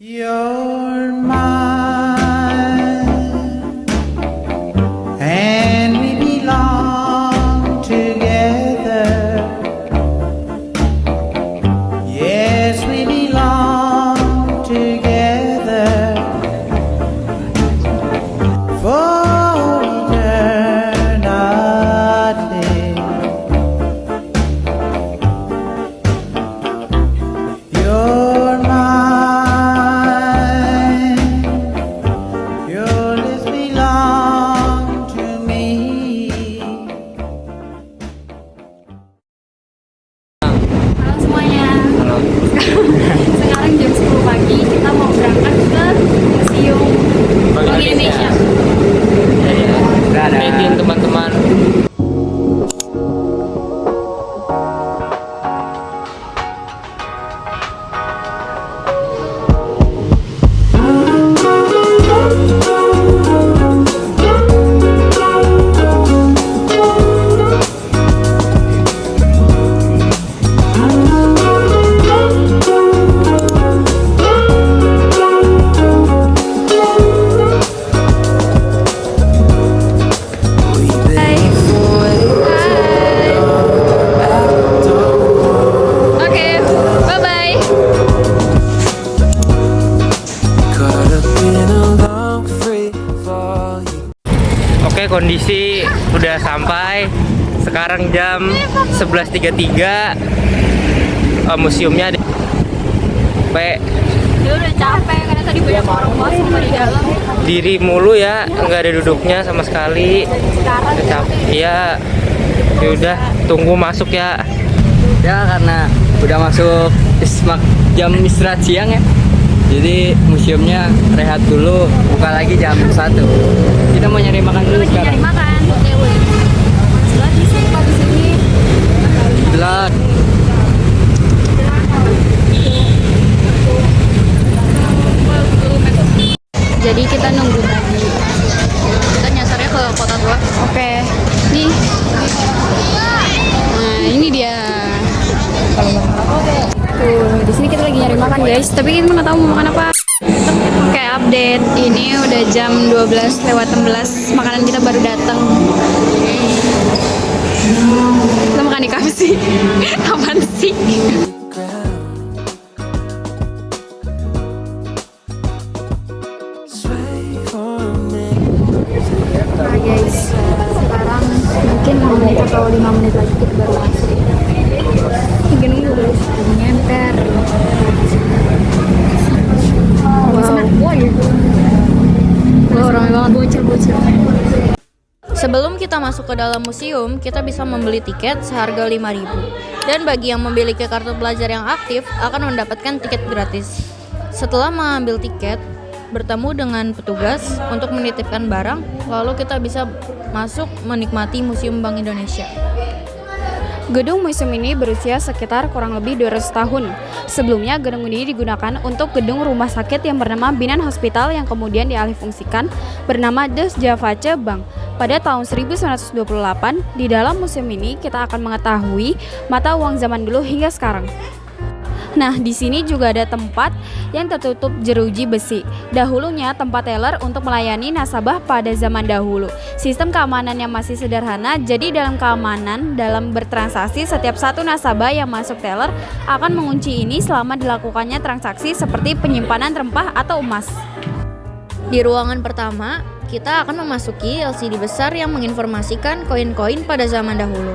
You're mine, and we belong together. Yes, we belong together for eternity. You're mine, your lips belong to me. Halo semuanya. Halo. Sekarang jam 10 pagi kita mau berangkat ke Museum Bank Indonesia. Izin teman-teman. Hai. Oke, bye-bye. Oke, kondisi udah sampai. Sekarang jam 11.33. Museumnya ada. Dia udah capek karena tadi banyak orang banget semua di dalam. Diri mulu ya, nggak ada duduknya sama sekali. Sekarang Udah capek. Iya. Ya udah, tunggu masuk ya. Ya karena udah masuk jam istirahat siang ya. Jadi museumnya rehat dulu, buka lagi jam 1. Kita mau nyari makan dulu lagi sekarang. nyari makan. Oke, woi. Lagi sumpah di sini. Belak. Jadi kita nunggu tadi. Kita nyasarnya ke kota tua. Oke. Nih. Nah, ini dia. Tuh, di sini kita lagi nyari makan, guys. Tapi kita nggak tahu mau makan apa. Oke, update. Ini udah jam 12:16. Makanan kita baru datang. Kita makan di kafe sih. Apaan sih? Nah guys, sekarang mungkin 5 menit atau 5 menit lagi kita baru masuk. Ini nunggu guys, nyemper. Wow, ramai banget, bocil-bocil. Sebelum kita masuk ke dalam museum, kita bisa membeli tiket seharga 5.000. Dan bagi yang memiliki kartu pelajar yang aktif akan mendapatkan tiket gratis. Setelah mengambil tiket, bertemu dengan petugas untuk menitipkan barang, lalu kita bisa masuk menikmati Museum Bank Indonesia. Gedung museum ini berusia sekitar kurang lebih 200 tahun. Sebelumnya gedung ini digunakan untuk gedung rumah sakit yang bernama Binan Hospital yang kemudian dialihfungsikan bernama Des Javace Bank. Pada tahun 1928, di dalam museum ini kita akan mengetahui mata uang zaman dulu hingga sekarang. Nah, di sini juga ada tempat yang tertutup jeruji besi. Dahulunya tempat teller untuk melayani nasabah pada zaman dahulu. Sistem keamanan yang masih sederhana, jadi dalam keamanan dalam bertransaksi setiap satu nasabah yang masuk teller akan mengunci ini selama dilakukannya transaksi seperti penyimpanan rempah atau emas. Di ruangan pertama, kita akan memasuki LCD besar yang menginformasikan koin-koin pada zaman dahulu.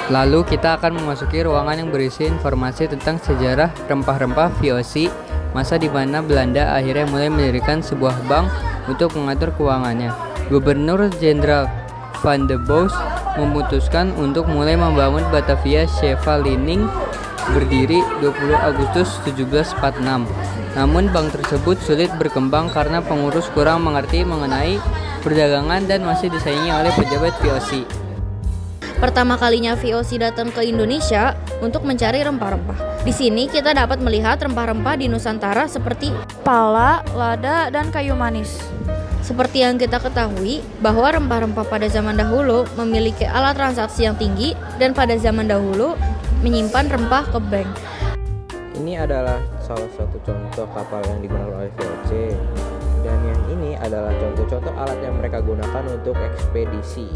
Lalu kita akan memasuki ruangan yang berisi informasi tentang sejarah rempah-rempah VOC, masa di mana Belanda akhirnya mulai mendirikan sebuah bank untuk mengatur keuangannya. Gubernur Jenderal Van de Bosch memutuskan untuk mulai membangun Batavia Scheveningen berdiri 20 Agustus 1746. Namun bank tersebut sulit berkembang karena pengurus kurang mengerti mengenai perdagangan dan masih disaingi oleh pejabat VOC. Pertama kalinya VOC datang ke Indonesia untuk mencari rempah-rempah. Di sini kita dapat melihat rempah-rempah di Nusantara seperti pala, lada, dan kayu manis. Seperti yang kita ketahui, bahwa rempah-rempah pada zaman dahulu memiliki alat transaksi yang tinggi dan pada zaman dahulu menyimpan rempah ke bank. Ini adalah salah satu contoh kapal yang digunakan oleh VOC, dan yang ini adalah contoh-contoh alat yang mereka gunakan untuk ekspedisi.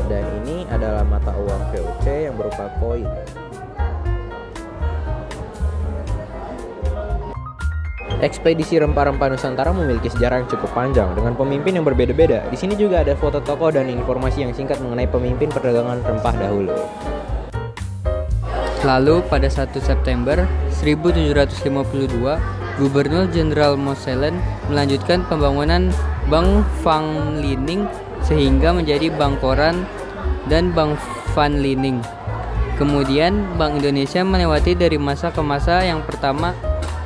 Dan ini adalah mata uang VOC yang berupa koin. Ekspedisi rempah-rempah Nusantara memiliki sejarah yang cukup panjang dengan pemimpin yang berbeda-beda. Di sini juga ada foto tokoh dan informasi yang singkat mengenai pemimpin perdagangan rempah dahulu. Lalu pada 1 September 1752, Gubernur Jenderal Mosellan melanjutkan pembangunan Bank Van Liening sehingga menjadi Bank Koran dan Bank Van Liening. Kemudian Bank Indonesia melewati dari masa ke masa. Yang pertama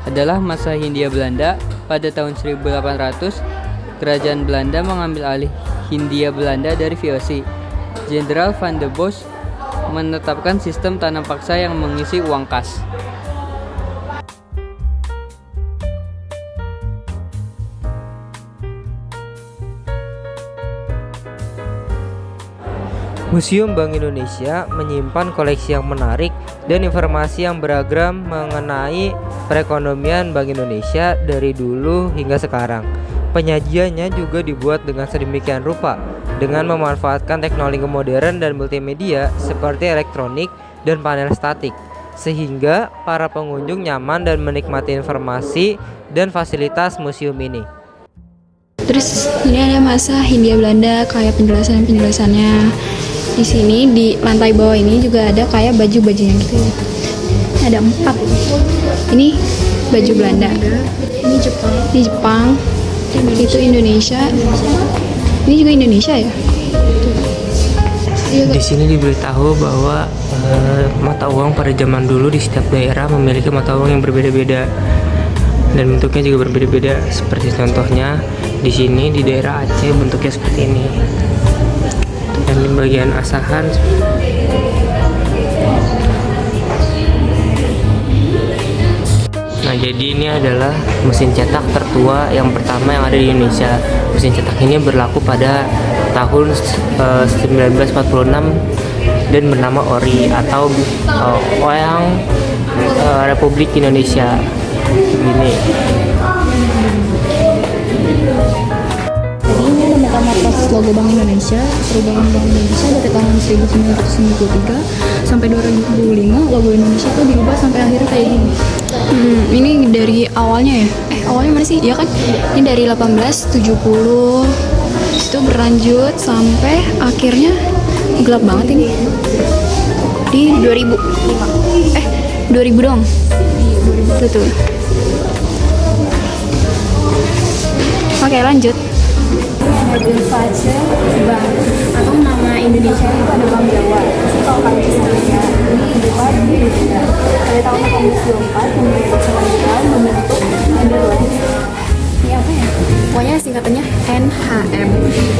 adalah masa Hindia Belanda. Pada tahun 1800, Kerajaan Belanda mengambil alih Hindia Belanda dari VOC. Jenderal Van der Bosch menetapkan sistem tanam paksa yang mengisi uang kas. Museum Bank Indonesia menyimpan koleksi yang menarik dan informasi yang beragam mengenai perekonomian Bank Indonesia dari dulu hingga sekarang. Penyajiannya juga dibuat dengan sedemikian rupa dengan memanfaatkan teknologi modern dan multimedia seperti elektronik dan panel statik, sehingga para pengunjung nyaman dan menikmati informasi dan fasilitas museum ini. Terus ini ada masa Hindia Belanda, kayak penjelasannya. Di sini di lantai bawah ini juga ada kayak baju-bajunya gitu ya. Ada 4. Ini baju Belanda. Ini Jepang. Itu Indonesia. Ini juga Indonesia ya. Di sini diberitahu bahwa mata uang pada zaman dulu di setiap daerah memiliki mata uang yang berbeda-beda dan bentuknya juga berbeda-beda. Seperti contohnya di sini di daerah Aceh bentuknya seperti ini. Dan di bagian Asahan nah, jadi ini adalah mesin cetak tertua yang pertama yang ada di Indonesia. Mesin cetak ini berlaku pada tahun 1946 dan bernama ORI atau Wayang Republik Indonesia. Begini. Jadi ini pertama proses logo Bank Indonesia. Perubahan Bank Indonesia dari tahun 1993 sampai 2005 logo Indonesia tuh diubah sampai akhirnya kayak gini. Ini dari awalnya ya? Awalnya mana sih? Ya kan? Ini dari 1870 itu berlanjut sampai akhirnya gelap banget ini. Di 2005. 2000 dong. Betul. Oke, lanjut. Javace Bank atau nama Indonesia itu ada Bank Jawa. Kalau kalian misalnya ini dibuat di Indonesia pada tahun 1924 pemerintah Senegal membentuk Netherlands. Ini apa ya? Pokoknya singkatannya NHM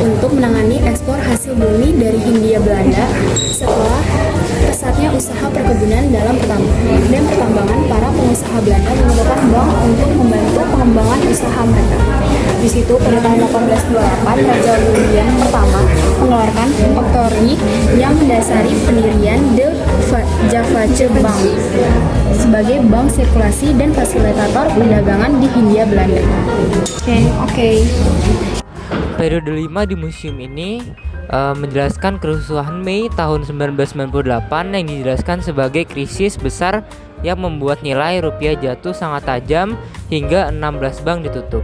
untuk menangani ekspor hasil bumi dari Hindia Belanda setelah pesatnya usaha perkebunan dalam dan pertambangan. Para pengusaha Belanda memerlukan bank untuk membantu pengembangan usaha mereka. Di situ pada tahun 1828 Raja William pertama mengeluarkan oktroi yang mendasari pendirian The Javace Bank sebagai bank sirkulasi dan fasilitator perdagangan di Hindia Belanda. Oke. Periode 5 di museum ini menjelaskan kerusuhan Mei tahun 1998 yang dijelaskan sebagai krisis besar yang membuat nilai rupiah jatuh sangat tajam hingga 16 bank ditutup.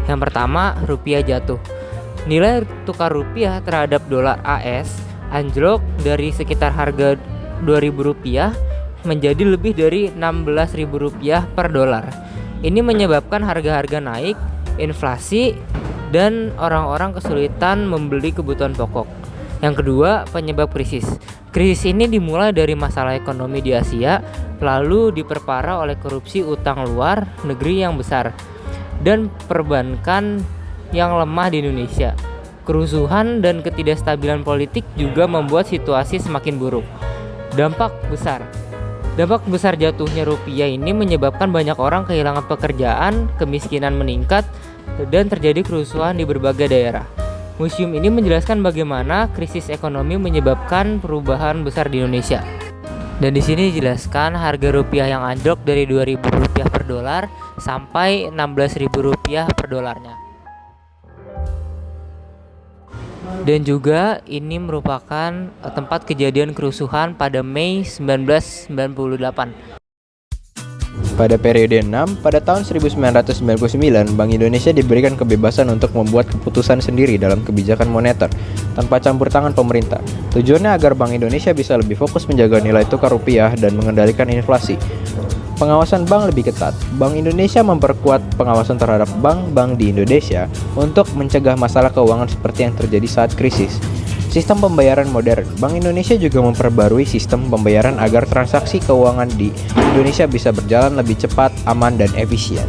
Yang pertama, rupiah jatuh. Nilai tukar rupiah terhadap dolar AS anjlok dari sekitar harga Rp2.000 menjadi lebih dari Rp16.000 per dolar. Ini menyebabkan harga-harga naik, inflasi, dan orang-orang kesulitan membeli kebutuhan pokok. Yang kedua, penyebab krisis. Krisis ini dimulai dari masalah ekonomi di Asia, lalu diperparah oleh korupsi utang luar negeri yang besar dan perbankan yang lemah di Indonesia. Kerusuhan dan ketidakstabilan politik juga membuat situasi semakin buruk. Dampak besar jatuhnya rupiah ini menyebabkan banyak orang kehilangan pekerjaan, kemiskinan meningkat, dan terjadi kerusuhan di berbagai daerah. Museum ini menjelaskan bagaimana krisis ekonomi menyebabkan perubahan besar di Indonesia. Dan di sini dijelaskan harga rupiah yang anjlok dari Rp2.000 per dolar sampai Rp16.000 per dolarnya. Dan juga ini merupakan tempat kejadian kerusuhan pada Mei 1998. Pada periode 6, pada tahun 1999, Bank Indonesia diberikan kebebasan untuk membuat keputusan sendiri dalam kebijakan moneter, tanpa campur tangan pemerintah. Tujuannya agar Bank Indonesia bisa lebih fokus menjaga nilai tukar rupiah dan mengendalikan inflasi. Pengawasan bank lebih ketat. Bank Indonesia memperkuat pengawasan terhadap bank-bank di Indonesia untuk mencegah masalah keuangan seperti yang terjadi saat krisis. Sistem pembayaran modern. Bank Indonesia juga memperbarui sistem pembayaran agar transaksi keuangan di Indonesia bisa berjalan lebih cepat, aman, dan efisien.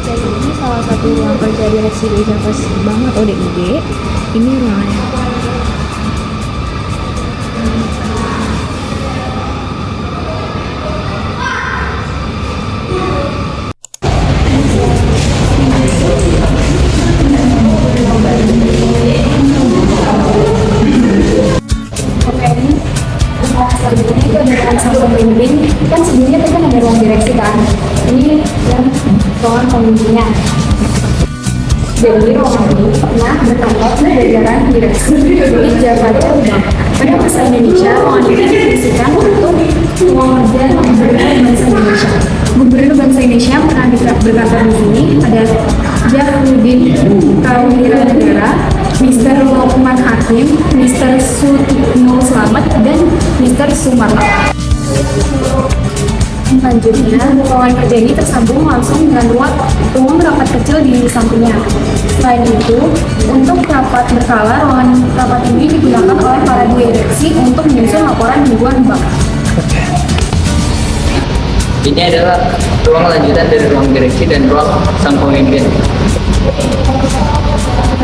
Jadi ini salah satu ruang kerja direksi Indonesia First Bank atau DIB. Ini ruangannya. Selanjutnya itu ada ruang sang pemimpin. Kan sebelumnya itu kan ada ruang direksi kan. Ini yang ruangan pemimpinnya. Jadi ruangan ini pernah berkantor di jajaran direksi di Jakarta Bank. Pada masa Indonesia, ruangan ini difungsikan untuk ruang kerja Gubernur Bangsa Indonesia. Gubernur Bangsa Indonesia pernah berkantor di sini. Ada Jafruddin Prawiranegara, Mr. Lokman Hakim, Mr. Sutikno Slamet, dan Mr. Sumarno. Selanjutnya, ruangan kerja ini tersambung langsung dengan ruang rapat kecil di sampingnya. Selain itu, untuk rapat berkala, ruangan rapat ini digunakan oleh para direksi untuk menyusun laporan mingguan bank. Ini adalah ruang lanjutan dari ruang direksi dan ruang sang pemimpin.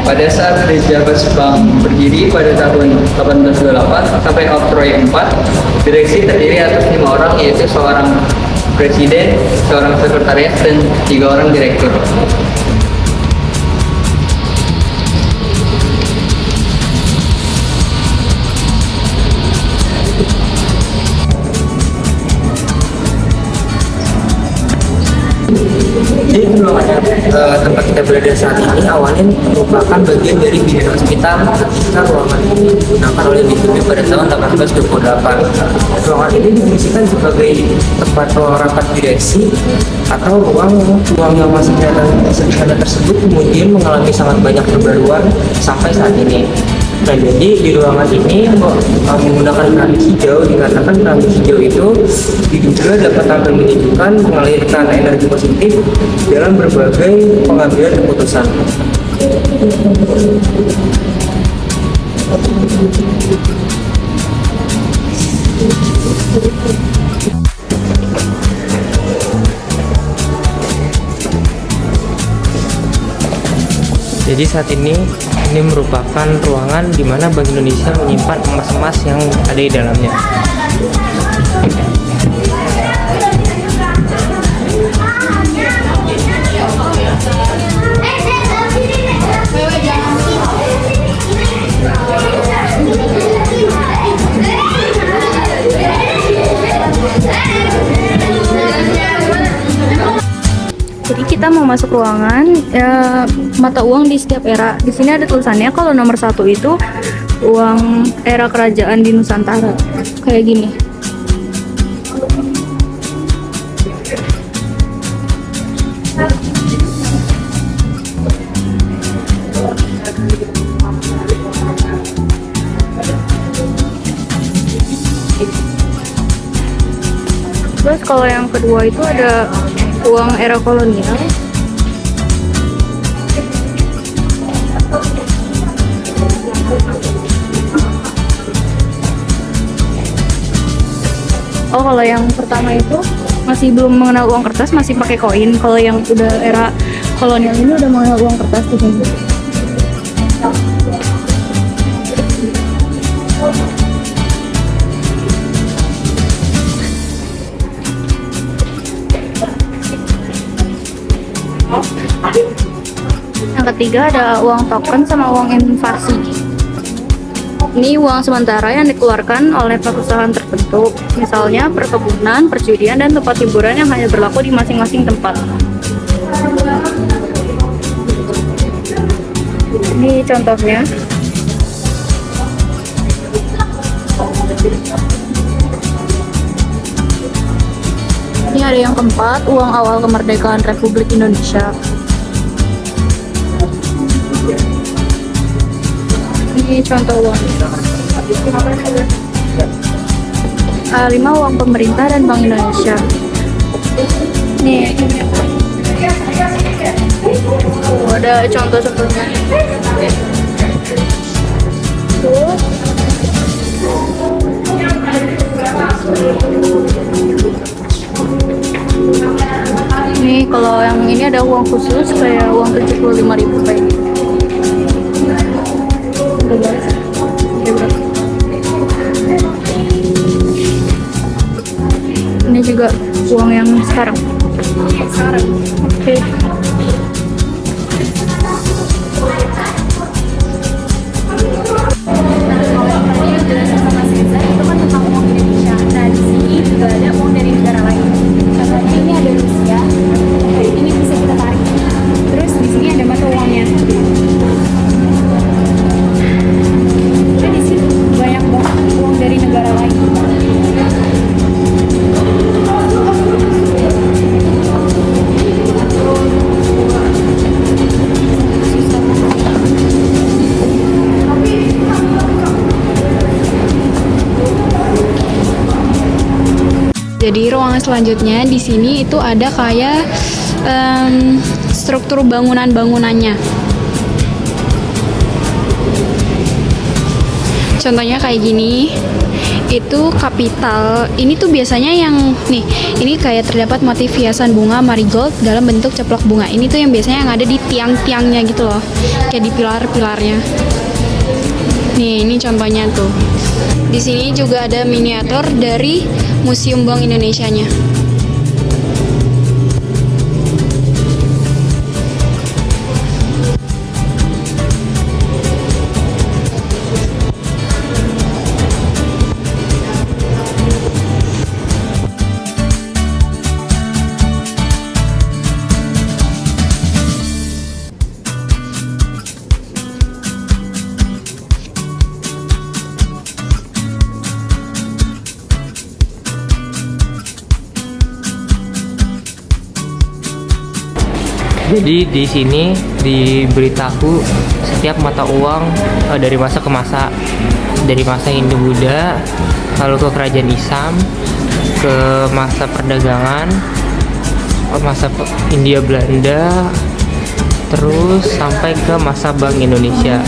Pada saat Jabar Bank berdiri pada tahun 1828 sampai Oktroy 4, direksi terdiri atas 5 orang, yaitu seorang presiden, seorang sekretaris, dan 3 orang direktur. Jadi ruangan tempat kita berada saat ini awalnya merupakan bagian dari bidan hospital ketika ruangan ini digunakan oleh DIB pada tahun 1828. Ruangan ini difungsikan sebagai tempat ruang rapat direksi atau ruang yang masih sederhana tersebut kemudian mengalami sangat banyak perbaruan sampai saat ini. Nah, jadi di ruangan ini menggunakan keramik hijau, dikatakan keramik hijau itu diduga dapat tampil menunjukkan mengalirkan energi positif dalam berbagai pengambilan keputusan. Jadi saat ini merupakan ruangan di mana Bank Indonesia menyimpan emas-emas yang ada di dalamnya. Jadi kita mau masuk ruangan mata uang di setiap era. Di sini ada tulisannya kalau nomor 1 itu uang era kerajaan di Nusantara. Kayak gini. Terus kalau yang kedua itu ada uang era kolonial. Oh, kalau yang pertama itu masih belum mengenal uang kertas, masih pakai koin. Kalau yang udah era kolonial ini udah mengenal uang kertas di sini. Yang ketiga ada uang token sama uang invasi. Ini uang sementara yang dikeluarkan oleh perusahaan tertentu, misalnya perkebunan, perjudian, dan tempat hiburan yang hanya berlaku di masing-masing tempat. Ini contohnya. Ini ada yang keempat, uang awal kemerdekaan Republik Indonesia. Ini contoh uang. 5 uang pemerintah dan Bank Indonesia. Nih. Ada contoh-contohnya. Nih kalau yang ini ada uang khusus kayak uang 75.000 kayak gitu. Ini juga uang yang sekarang. Oke. Jadi ruangan selanjutnya di sini itu ada kayak struktur bangunan-bangunannya. Contohnya kayak gini. Itu kapital. Ini tuh biasanya yang nih, ini kayak terdapat motif hiasan bunga marigold dalam bentuk ceplok bunga. Ini tuh yang biasanya yang ada di tiang-tiangnya gitu loh. Kayak di pilar-pilarnya. Nih, ini contohnya tuh. Di sini juga ada miniatur dari Museum Bank Indonesianya. Jadi di sini diberitahu setiap mata uang dari masa ke masa, dari masa Hindu-Buddha, lalu ke kerajaan Islam, ke masa perdagangan, masa Hindia Belanda, terus sampai ke masa Bank Indonesia.